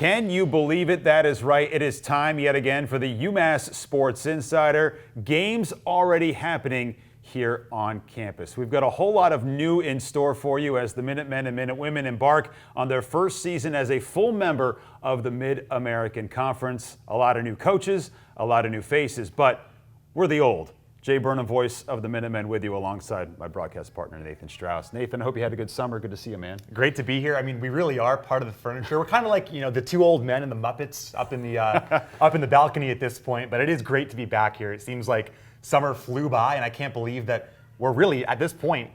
Can you believe it? That is right. It is time yet again for the UMass Sports Insider. Games already happening here on campus. We've got a whole lot of new in store for you as the Minutemen and Minutewomen embark on their first season as a full member of the Mid-American Conference. A lot of new coaches, a lot of new faces, but we're the old. Jay Burnham, voice of the Minutemen, with you alongside my broadcast partner, Nathan Strauss. Nathan, I hope you had a good summer. Good to see you, man. Great to be here. I mean, we really are part of the furniture. We're kind of like, the two old men and the Muppets up in the balcony at this point, but it is great to be back here. It seems like summer flew by, and I can't believe that we're really, at this point,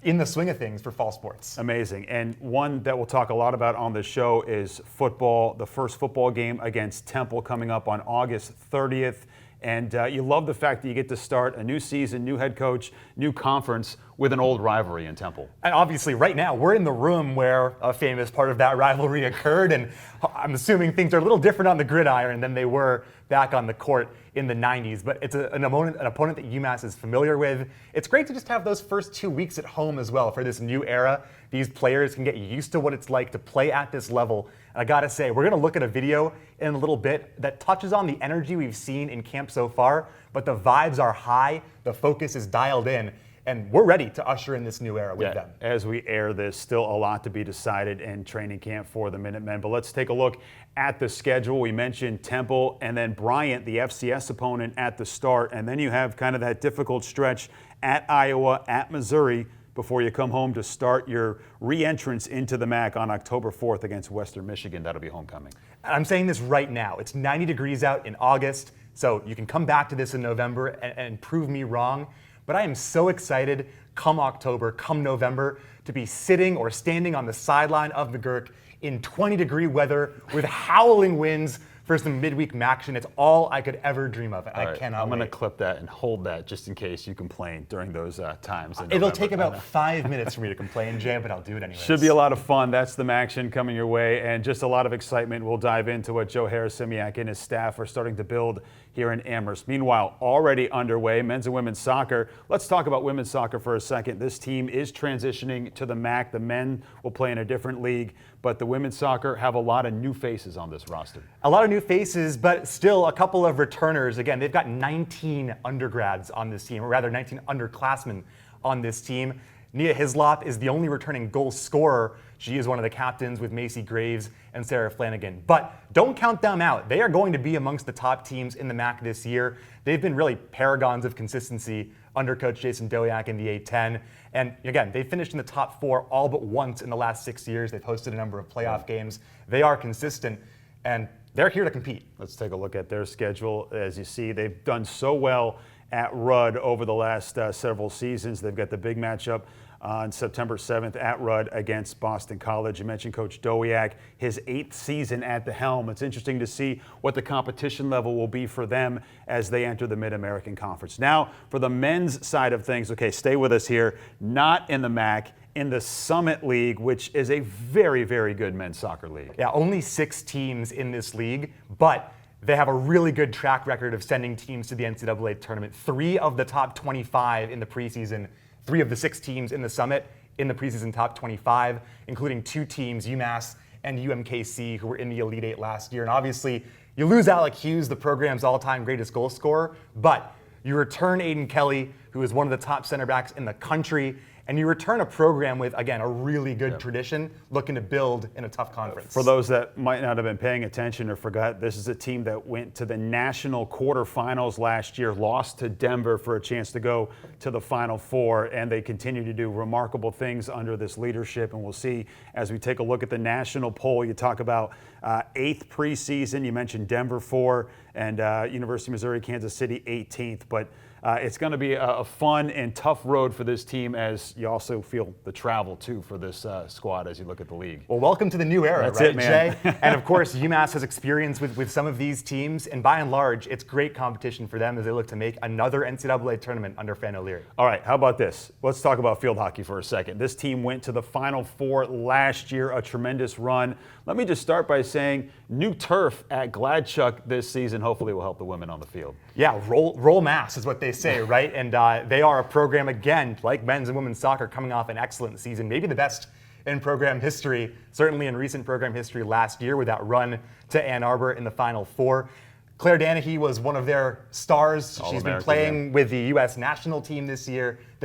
in the swing of things for fall sports. Amazing. And one that we'll talk a lot about on the show is football. The first football game against Temple coming up on August 30th. And you love the fact that you get to start a new season, new head coach, new conference with an old rivalry in Temple. And obviously, right now, we're in the room where a famous part of that rivalry occurred. And I'm assuming things are a little different on the gridiron than they were back on the court in the 90s. But it's an opponent that UMass is familiar with. It's great to just have those first 2 weeks at home as well for this new era. These players can get used to what it's like to play at this level. And I gotta say, we're gonna look at a video in a little bit that touches on the energy we've seen in camp so far, but the vibes are high, the focus is dialed in, and we're ready to usher in this new era with them. As we air this, still a lot to be decided in training camp for the Minutemen, but let's take a look at the schedule. We mentioned Temple and then Bryant, the FCS opponent, at the start, and then you have kind of that difficult stretch at Iowa, at Missouri, before you come home to start your re-entrance into the MAC on October 4th against Western Michigan. That'll be homecoming. I'm saying this right now. It's 90 degrees out in August, so you can come back to this in November and prove me wrong. But I am so excited come October, come November, to be sitting or standing on the sideline of McGurk in 20-degree weather with howling winds for some midweek action. It's all I could ever dream of. I cannot I'm going to wait. clip that and hold that just in case you complain during those times. It'll take about 5 minutes for me to complain, Jay, but I'll do it anyway. Should be a lot of fun. That's the action coming your way, and just a lot of excitement. We'll dive into what Joe Harris-Simiak and his staff are starting to build here in Amherst. Meanwhile, already underway, men's and women's soccer. Let's talk about women's soccer for a second. This team is transitioning to the MAC. The men will play in a different league, but the women's soccer have a lot of new faces on this roster. A lot of new faces, but still a couple of returners. Again, they've got 19 undergrads on this team, or rather 19 underclassmen on this team. Nia Hislop is the only returning goal scorer. She is one of the captains with Macy Graves and Sarah Flanagan. But don't count them out. They are going to be amongst the top teams in the MAC this year. They've been really paragons of consistency under Coach Jason Dowiak in the A-10. And again, they finished in the top 4 all but once in the last 6 years. They've hosted a number of playoff games. They are consistent, and they're here to compete. Let's take a look at their schedule. As you see, they've done so well at Rudd over the last several seasons. They've got the big matchup on September 7th at Rudd against Boston College. You mentioned Coach Dowiak, his 8th season at the helm. It's interesting to see what the competition level will be for them as they enter the Mid-American Conference. Now, for the men's side of things, okay, stay with us here. Not in the MAC, in the Summit League, which is a very, very good men's soccer league. Yeah, only 6 teams in this league, but they have a really good track record of sending teams to the NCAA tournament. 3 of the top 25 in the preseason, 3 of the 6 teams in the Summit in the preseason top 25, including 2 teams, UMass and UMKC, who were in the Elite 8 last year. And obviously, you lose Alec Hughes, the program's all-time greatest goal scorer, but you return Aiden Kelly, who is one of the top center backs in the country, and you return a program with, again, a really good tradition, looking to build in a tough conference. For those that might not have been paying attention or forgot, this is a team that went to the national quarterfinals last year, lost to Denver for a chance to go to the Final Four, and they continue to do remarkable things under this leadership. And we'll see as we take a look at the national poll. You talk about 8th preseason. You mentioned Denver 4 and University of Missouri, Kansas City 18th. But it's going to be a fun and tough road for this team, as you also feel the travel, too, for this squad as you look at the league. Well, welcome to the new era, That's right, it, man. Jay? And, of course, UMass has experience with some of these teams, and by and large, it's great competition for them as they look to make another NCAA tournament under Fran O'Leary. All right, how about this? Let's talk about field hockey for a second. This team went to the Final Four last year, a tremendous run. Let me just start by saying new turf at Gladchuck this season hopefully will help the women on the field. Yeah, roll mass is what they say, right? And they are a program, again, like men's and women's soccer, coming off an excellent season, maybe the best in program history, certainly in recent program history last year with that run to Ann Arbor in the Final Four. Claire Danahy was one of their stars. She's been playing with the U.S. national team this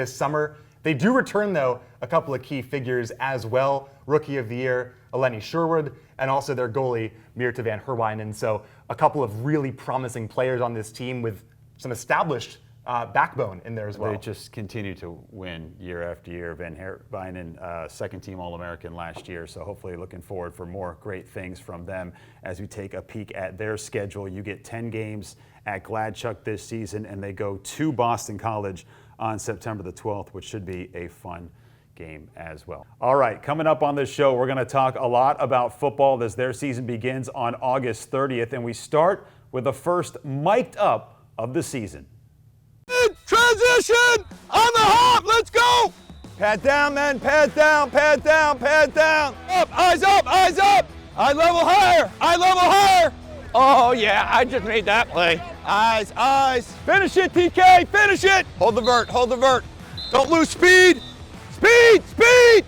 summer. They do return, though, a couple of key figures as well. Rookie of the Year, Eleni Sherwood, and also their goalie, Mirta van Herwijnen. So a couple of really promising players on this team with some established backbone in there as well. They just continue to win year after year. Van Herwijnen, second-team All-American last year, so hopefully looking forward for more great things from them as we take a peek at their schedule. You get 10 games at Gladchuck this season, and they go to Boston College on September the 12th, which should be a fun game as well. All right, coming up on this show, we're going to talk a lot about football as their season begins on August 30th, and we start with the first mic'd up of the season. Transition on the hop, let's go! Pad down, men, pad down, pad down, pad down. Up, eyes up, eyes up! Eye level higher, eye level higher! Oh yeah, I just made that play. Eyes, eyes. Finish it, TK, finish it! Hold the vert, hold the vert. Don't lose speed! Speed, speed!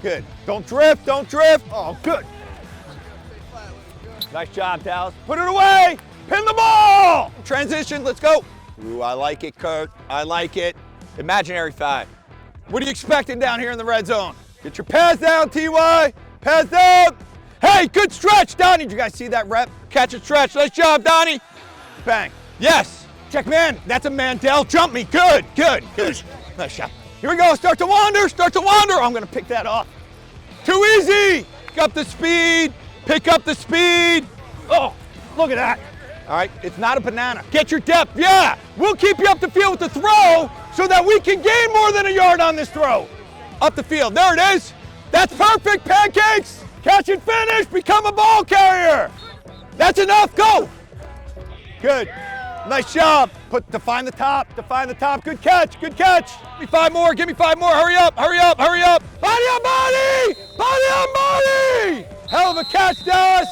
Good, don't drift, don't drift. Oh, good. Nice job, Dallas. Put it away! Pin the ball! Transition, let's go. Ooh, I like it, Kurt. I like it. Imaginary 5. What are you expecting down here in the red zone? Get your pads down, TY. Pads down. Hey, good stretch, Donnie. Did you guys see that rep? Catch and stretch. Nice job, Donnie. Bang. Yes. Check man. That's a Mandel. Jump me. Good, good, good. Nice shot. Here we go. Start to wander. Start to wander. I'm going to pick that off. Too easy. Pick up the speed. Pick up the speed. Oh, look at that. All right, it's not a banana. Get your depth, yeah. We'll keep you up the field with the throw so that we can gain more than a yard on this throw. Up the field, there it is. That's perfect, pancakes. Catch and finish, become a ball carrier. That's enough, go. Good, nice job. Define the top, good catch, good catch. Give me 5 more, hurry up, hurry up, hurry up. Body on body, body on body. Hell of a catch, Dallas.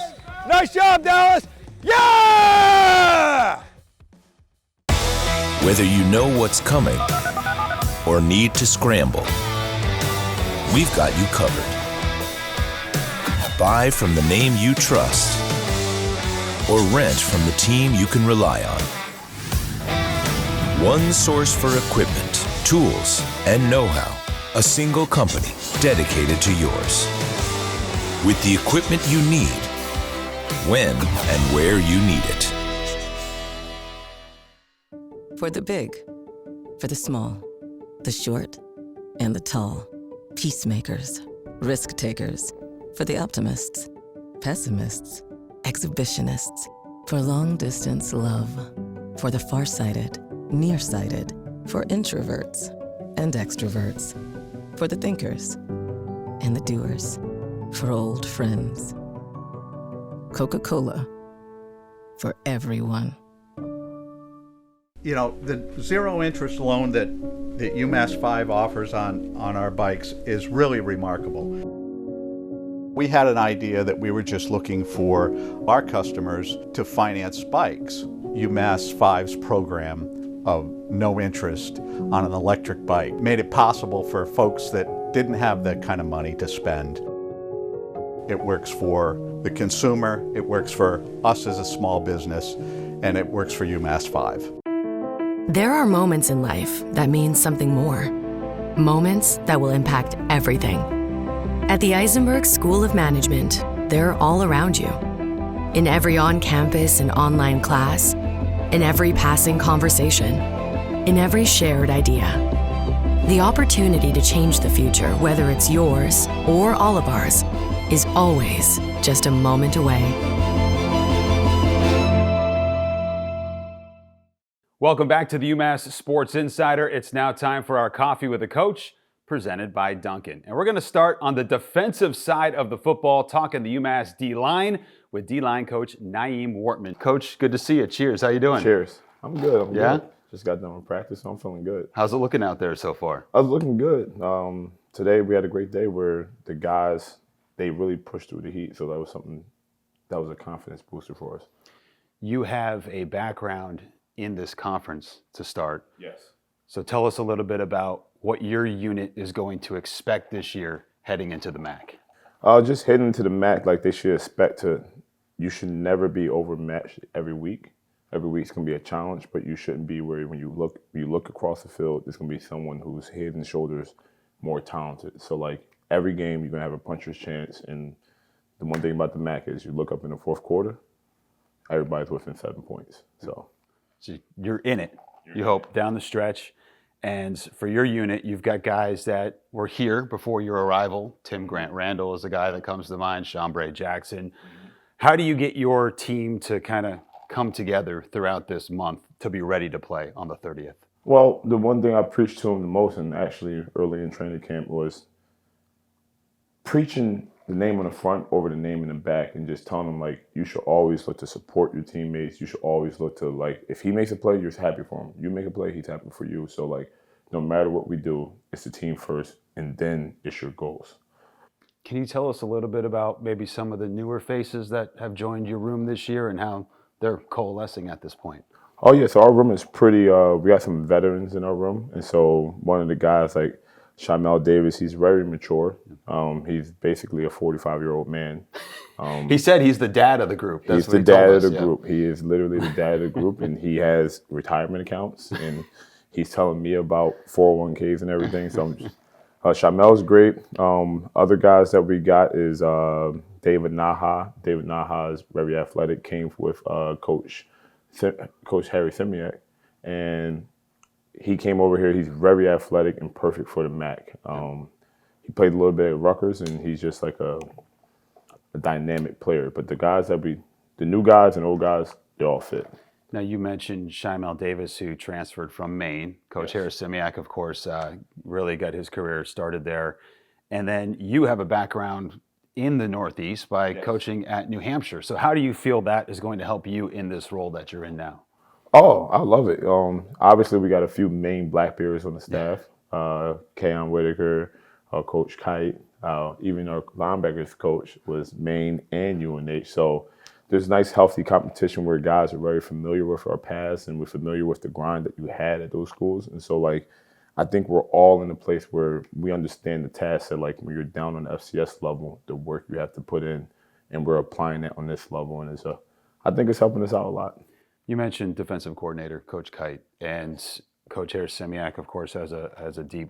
Nice job, Dallas. Yeah! Whether you know what's coming or need to scramble, we've got you covered. Buy from the name you trust or rent from the team you can rely on. One source for equipment, tools, and know-how. A single company dedicated to yours. With the equipment you need, when and where you need it. For the big, for the small, the short, and the tall. Peacemakers, risk takers. For the optimists, pessimists, exhibitionists. For long distance love. For the farsighted, nearsighted. For introverts and extroverts. For the thinkers and the doers. For old friends. Coca-Cola, for everyone. You know, the zero interest loan that UMass 5 offers on our bikes is really remarkable. We had an idea that we were just looking for our customers to finance bikes. UMass 5's program of no interest on an electric bike made it possible for folks that didn't have that kind of money to spend. It works for the consumer, it works for us as a small business, and it works for UMass 5. There are moments in life that mean something more. Moments that will impact everything. At the Eisenberg School of Management, they're all around you. In every on-campus and online class, in every passing conversation, in every shared idea. The opportunity to change the future, whether it's yours or all of ours, is always just a moment away. Welcome back to the UMass Sports Insider. It's now time for our Coffee with a Coach, presented by Dunkin'. And we're going to start on the defensive side of the football, talking the UMass D-line with D-line coach Naeem Wortman. Coach, good to see you. Cheers. How you doing? Cheers. I'm good. I'm Yeah? good. Just got done with practice, so I'm feeling good. How's it looking out there so far? I was looking good. Today we had a great day where the guys, they really pushed through the heat, so that was something, that was a confidence booster for us. You have a background in this conference to start. Yes. So tell us a little bit about what your unit is going to expect this year heading into the MAC? Just heading into the MAC, like they should expect to. You should never be overmatched every week. Every week's gonna be a challenge, but you shouldn't be where when you look across the field, there's gonna be someone who's head and shoulders more talented. So like every game, you're gonna have a puncher's chance. And the one thing about the MAC is you look up in the fourth quarter, everybody's within 7 points. So you're in it. You hope down the stretch. And for your unit, you've got guys that were here before your arrival. Tim Grant Randall is the guy that comes to mind. Chambray Jackson. How do you get your team to kind of come together throughout this month to be ready to play on the 30th? Well, the one thing I preached to him the most, and actually early in training camp, was preaching the name on the front over the name in the back, and just telling him, like, you should always look to support your teammates. You should always look to, like, if he makes a play, you're happy for him. You make a play, he's happy for you. So, like, no matter what we do, it's the team first, and then it's your goals. Can you tell us a little bit about maybe some of the newer faces that have joined your room this year and how they're coalescing at this point? Oh, yeah, so our room is pretty, we got some veterans in our room. And so one of the guys, like Shamel Davis, he's very mature. He's basically a 45-year-old man. He said he's the dad of the group. He's the dad of the group. He is literally the dad of the group, and he has retirement accounts, and he's telling me about 401ks and everything. So I'm just, Shamel's great. Other guys that we got is David Naha. David Naha is very athletic, came with Coach Harry Simiak, and he came over here. He's very athletic and perfect for the MAC. He played a little bit at Rutgers, and he's just like a dynamic player. But the new guys and old guys, they all fit. Now, you mentioned Shimel Davis, who transferred from Maine. Coach Harris Simiak, of course, really got his career started there. And then you have a background in the Northeast by coaching at New Hampshire. So how do you feel that is going to help you in this role that you're in now? Oh, I love it. Obviously, we got a few Maine Blackberries on the staff. Keon Whitaker, Coach Kite, even our linebackers coach was Maine and UNH. So there's nice, healthy competition where guys are very familiar with our past and we're familiar with the grind that you had at those schools. And so, like, I think we're all in a place where we understand the task that, like, when you're down on the FCS level, the work you have to put in, and we're applying that on this level. And I think it's helping us out a lot. You mentioned defensive coordinator, Coach Kite, and Coach Harris Simiak, of course, has a deep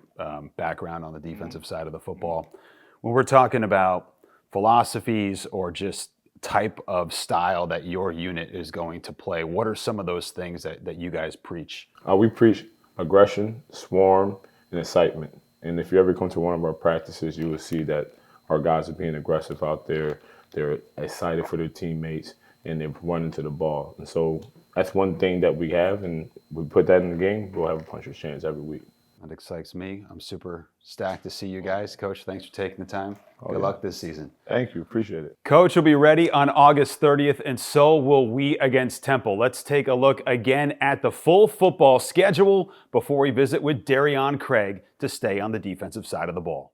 background on the defensive side of the football. When we're talking about philosophies or just type of style that your unit is going to play, what are some of those things that you guys preach? We preach aggression, swarm, and excitement. And if you ever come to one of our practices, you will see that our guys are being aggressive out there. They're excited for their teammates, and they're running to the ball. And so that's one thing that we have, and we put that in the game, we'll have a puncher's chance every week. That excites me. I'm super stacked to see you guys. Coach, thanks for taking the time. Good luck this season. Thank you. Appreciate it. Coach will be ready on August 30th, and so will we against Temple. Let's take a look again at the full football schedule before we visit with Darion Craig to stay on the defensive side of the ball.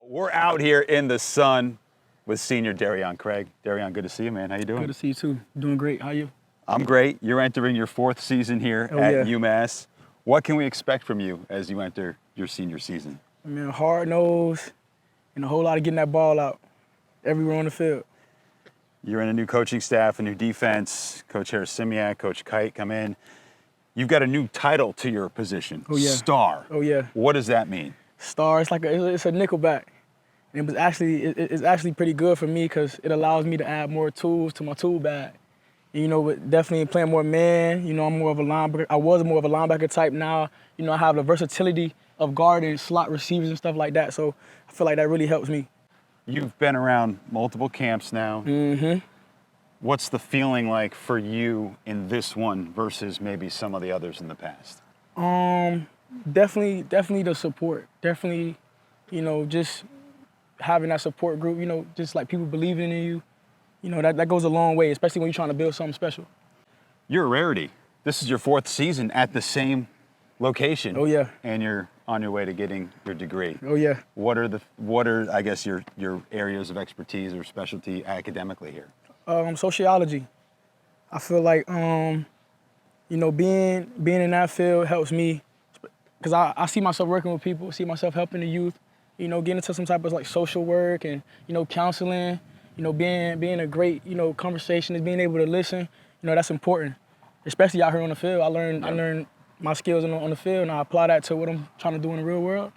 We're out here in the sun with senior Darion Craig. Darion, good to see you, man. How you doing? Good to see you too. Doing great. How are you? I'm great. You're entering your fourth season here at UMass. What can we expect from you as you enter your senior season? I mean, hard nose and a whole lot of getting that ball out everywhere on the field. You're in a new coaching staff, a new defense. Coach Harris Simiak, Coach Kite come in. You've got a new title to your position. Oh, yeah. Star. Oh, yeah. What does that mean? Star, it's like it's a nickelback. And it's actually pretty good for me because it allows me to add more tools to my tool bag. And, you know, with definitely playing more man, you know, I'm more of a linebacker. I was more of a linebacker type. Now, you know, I have the versatility of guard and slot receivers and stuff like that. So I feel like that really helps me. You've been around multiple camps now. Mm-hmm. What's the feeling like for you in this one versus maybe some of the others in the past? Definitely the support. Definitely, you know, just having that support group, you know, just like people believing in you. You know, that goes a long way, especially when you're trying to build something special. You're a rarity. This is your fourth season at the same location. Oh, yeah. And you're on your way to getting your degree. Oh, yeah. What are I guess your areas of expertise or specialty academically here? Sociology. I feel like you know, being in that field helps me because I see myself working with people, see myself helping the youth, you know, getting into some type of like social work and, you know, counseling, you know, being a great, you know, conversationist, being able to listen, you know, that's important, especially out here on the field. I learned my skills on the field, and I apply that to what I'm trying to do in the real world.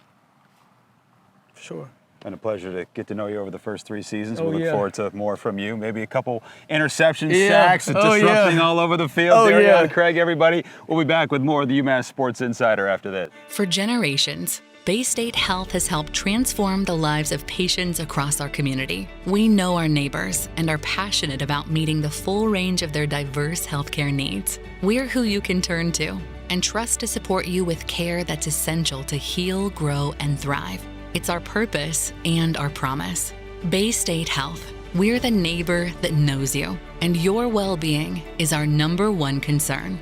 For sure. Been a pleasure to get to know you over the first 3 seasons. Oh, We look yeah. forward to more from you. Maybe a couple interceptions, Yeah. sacks, Oh, disrupting yeah. all over the field. Oh, Darion, yeah. Craig, everybody. We'll be back with more of the UMass Sports Insider after that. For generations, Bay State Health has helped transform the lives of patients across our community. We know our neighbors and are passionate about meeting the full range of their diverse healthcare needs. We're who you can turn to and trust to support you with care that's essential to heal, grow, and thrive. It's our purpose and our promise. Bay State Health. We're the neighbor that knows you, and your well-being is our #1 concern.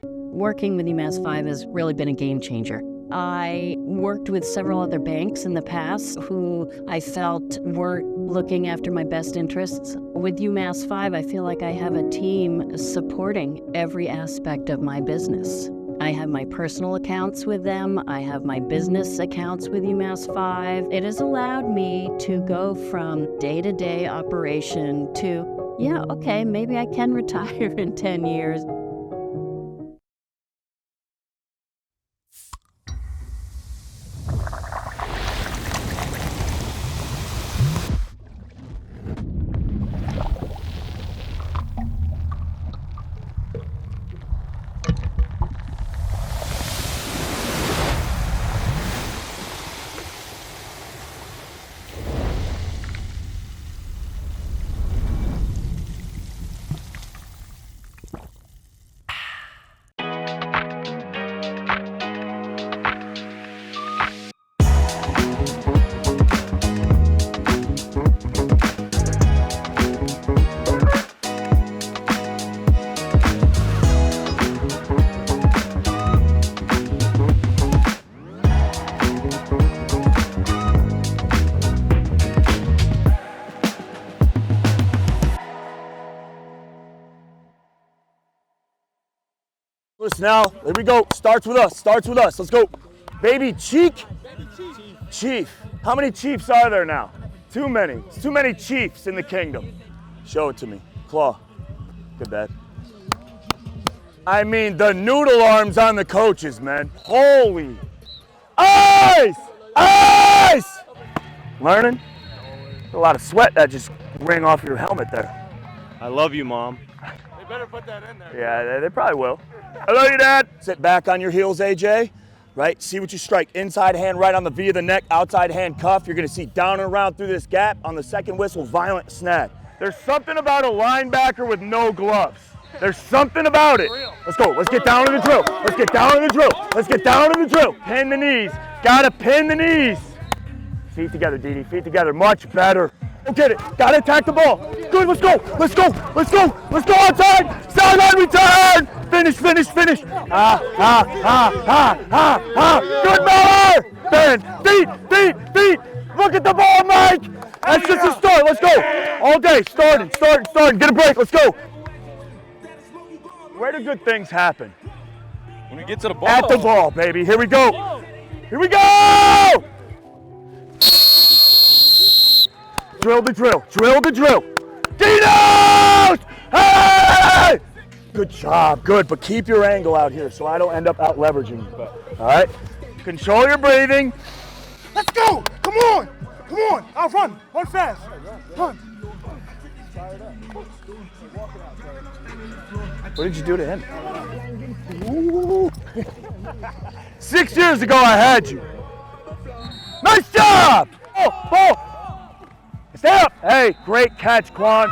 Working with UMass 5 has really been a game changer. I worked with several other banks in the past who I felt weren't looking after my best interests. With UMass 5, I feel like I have a team supporting every aspect of my business. I have my personal accounts with them. I have my business accounts with UMass 5. It has allowed me to go from day-to-day operation to, yeah, okay, maybe I can retire in 10 years. Listen now, there we go. Starts with us. Let's go. Baby Cheek. Chief. How many chiefs are there now? Too many. It's too many chiefs in the kingdom. Show it to me. Claw. Good bad. I mean, the noodle arms on the coaches, man. Holy. Ice! Ice! Learning? A lot of sweat that just ran off your helmet there. I love you, Mom. They better put that in there. Yeah, they probably will. I love you, Dad. Sit back on your heels, AJ. Right? See what you strike. Inside hand right on the V of the neck, outside hand cuff. You're going to see down and around through this gap. On the second whistle, violent snag. There's something about a linebacker with no gloves. There's something about it. Let's go. Let's get down to the drill. Let's get down to the drill. Let's get down to the drill. Pin the knees. Gotta pin the knees. Feet together, Dee Dee. Feet together. Much better. Go get it. Gotta attack the ball. Good. Let's go. Let's go. Let's go. Let's go outside. Sideline return. Finish. Good, Miller. Bend. Feet. Look at the ball, Mike. That's just a start. Let's go. All day. Starting. Get a break. Let's go. Where do good things happen? When we get to the ball. At the ball, baby. Here we go. Drill the drill. Dinos! Hey! Good job, good, but keep your angle out here so I don't end up out leveraging you. All right? Control your breathing. Let's go! Come on! I'll run fast. Run. What did you do to him? Ooh. 6 years ago, I had you. Nice job! Ball. Stay up. Hey, great catch, Quan.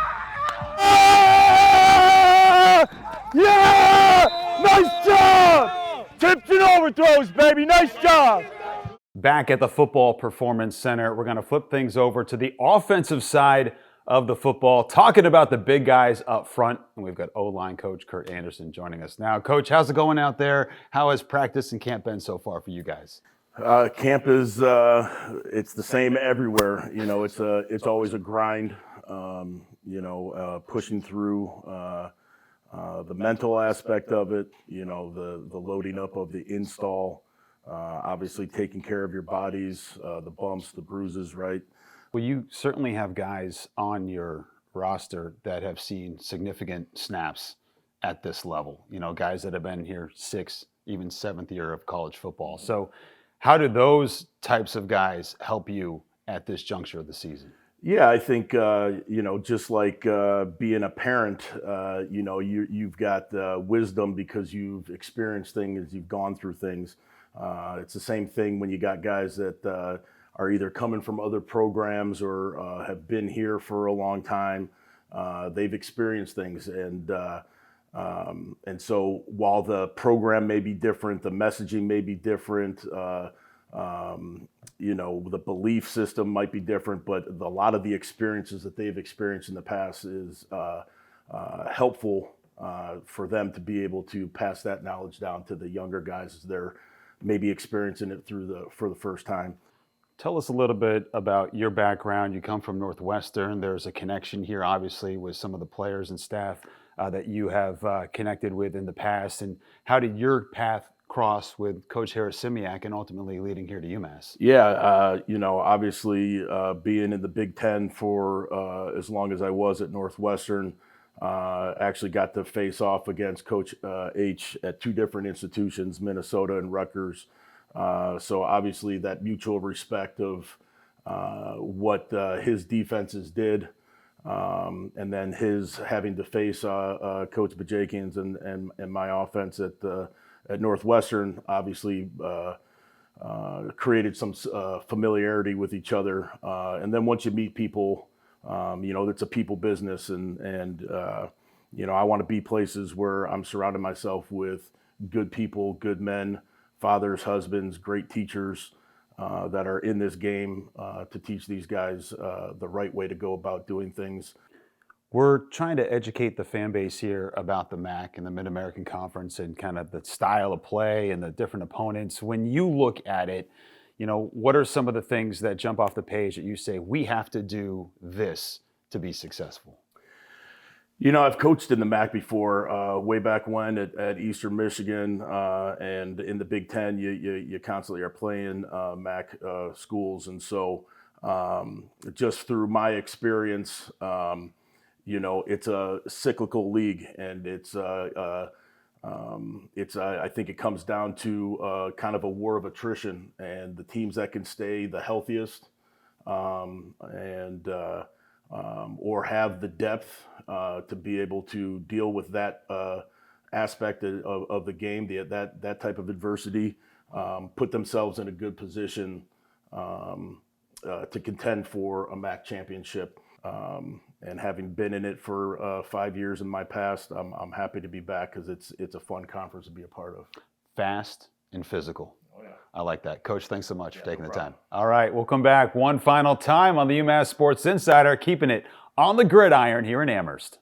Yeah! Nice job! Tips and overthrows, baby. Nice job. Back at the Football Performance Center, we're going to flip things over to the offensive side of the football, talking about the big guys up front. And we've got O-line coach Kurt Anderson joining us now. Coach, how's it going out there? How has practice and camp been so far for you guys? Camp is it's the same everywhere. You know, it's always a grind. Pushing through. the mental aspect of it, the loading up of the install, obviously taking care of your bodies, the bumps, the bruises, right? Well, you certainly have guys on your roster that have seen significant snaps at this level. Guys that have been here 6th, even 7th year of college football. So, how do those types of guys help you at this juncture of the season? Yeah, I think just like being a parent, you've got wisdom because you've experienced things, you've gone through things. It's the same thing when you got guys that are either coming from other programs or have been here for a long time. They've experienced things, and so while the program may be different, the messaging may be different. The belief system might be different, but a lot of the experiences that they've experienced in the past is helpful for them to be able to pass that knowledge down to the younger guys as they're maybe experiencing it for the first time. Tell us a little bit about your background. You come from Northwestern. There's a connection here, obviously, with some of the players and staff that you have connected with in the past. And how did your path cross with Coach Harris-Simiak and ultimately leading here to UMass? Yeah, obviously being in the Big Ten for as long as I was at Northwestern, actually got to face off against Coach H at 2 different institutions, Minnesota and Rutgers. So obviously that mutual respect of what his defenses did, and then his having to face Coach Bajakians and my offense at Northwestern obviously created some familiarity with each other. And then once you meet people, it's a people business, and I want to be places where I'm surrounding myself with good people, good men, fathers, husbands, great teachers that are in this game to teach these guys the right way to go about doing things. We're trying to educate the fan base here about the MAC and the Mid-American Conference and kind of the style of play and the different opponents. When you look at it, what are some of the things that jump off the page that you say, we have to do this to be successful? I've coached in the MAC before, way back when at Eastern Michigan, and in the Big Ten, you constantly are playing MAC schools. And so just through my experience, it's a cyclical league, and I think it comes down to kind of a war of attrition, and the teams that can stay the healthiest or have the depth to be able to deal with that aspect of the game, that type of adversity, put themselves in a good position to contend for a MAC championship. And having been in it for 5 years in my past, I'm happy to be back because it's a fun conference to be a part of. Fast and physical. Oh, yeah. I like that. Coach, thanks so much for taking the time. All right, we'll come back one final time on the UMass Sports Insider, keeping it on the gridiron here in Amherst.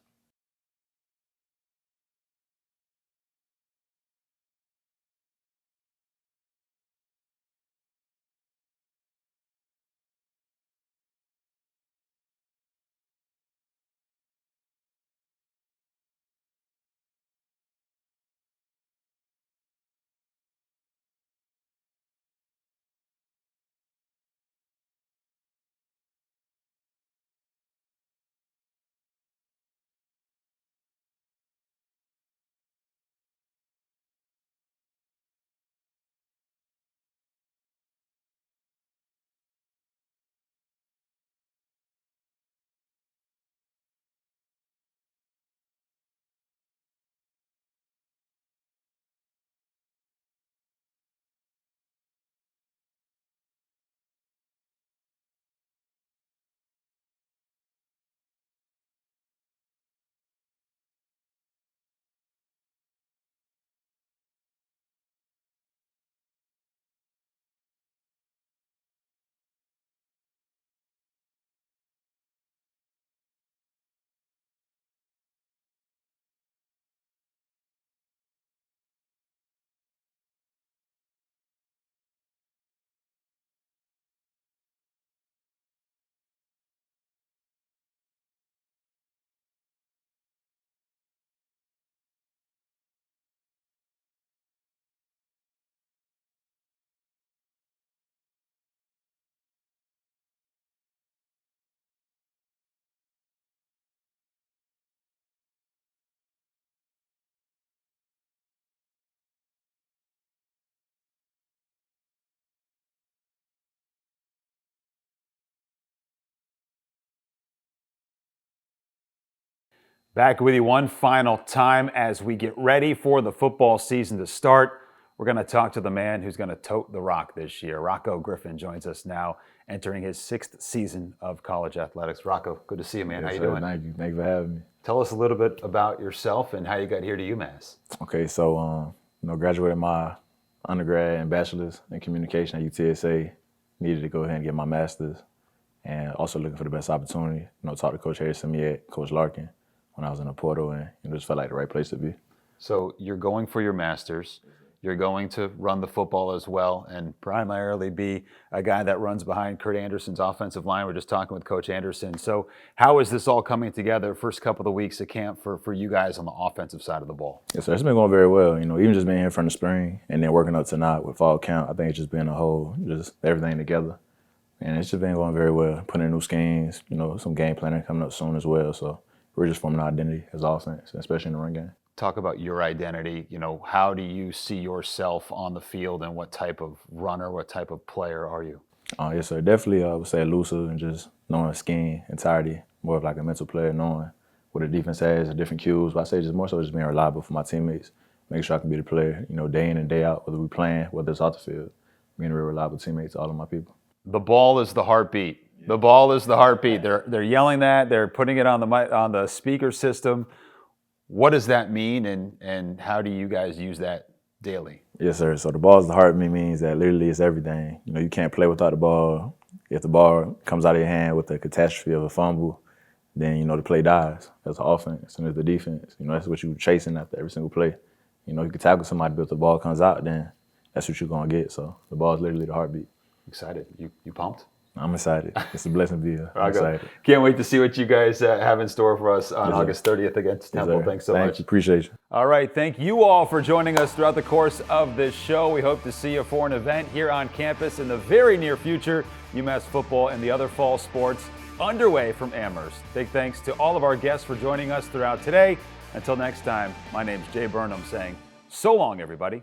Back with you one final time as we get ready for the football season to start. We're going to talk to the man who's going to tote the rock this year. Rocco Griffin joins us now, entering his 6th season of college athletics. Rocco, good to see you, man. Yes, how you sir. doing? Thank you. Thank you for having me. Tell us a little bit about yourself and how you got here to UMass. Okay, so graduated my undergrad and bachelor's in communication at UTSA. Needed to go ahead and get my master's, and also looking for the best opportunity. Talk to Coach Harris and me at Coach Larkin when I was in the portal, and just felt like the right place to be. So you're going for your master's. You're going to run the football as well and primarily be a guy that runs behind Kurt Anderson's offensive line. We're just talking with Coach Anderson. So how is this all coming together first couple of weeks of camp for you guys on the offensive side of the ball? Yes, sir. It's been going very well. Even just being here from the spring and then working up tonight with fall camp, I think it's just been a whole, just everything together. And it's just been going very well. Putting in new schemes, some game planning coming up soon as well. So we're just forming our identity as offense, especially in the run game. Talk about your identity. How do you see yourself on the field, and what type of runner, what type of player are you? Yes, sir. Definitely, I would say elusive and just knowing scheme, entirety, more of like a mental player, knowing what the defense has, the different cues. But I say just more so just being reliable for my teammates, making sure I can be the player, day in and day out, whether we're playing, whether it's off the field, being a real reliable teammate to all of my people. The ball is the heartbeat. The ball is the heartbeat. They're yelling that. They're putting it on the speaker system. What does that mean, and how do you guys use that daily? Yes, sir. So the ball is the heartbeat means that literally it's everything. You can't play without the ball. If the ball comes out of your hand with a catastrophe of a fumble, then, the play dies. That's the offense. And it's the defense. That's what you're chasing after every single play. You can tackle somebody, but if the ball comes out, then that's what you're going to get. So the ball is literally the heartbeat. Excited. You pumped? I'm excited. It's a blessing to be here. I'm excited. Can't wait to see what you guys have in store for us on August 30th against Temple. Yes, Thanks so much. Thank you. Appreciate you. All right. Thank you all for joining us throughout the course of this show. We hope to see you for an event here on campus in the very near future. UMass football and the other fall sports underway from Amherst. Big thanks to all of our guests for joining us throughout today. Until next time, my name's Jay Burnham saying so long, everybody.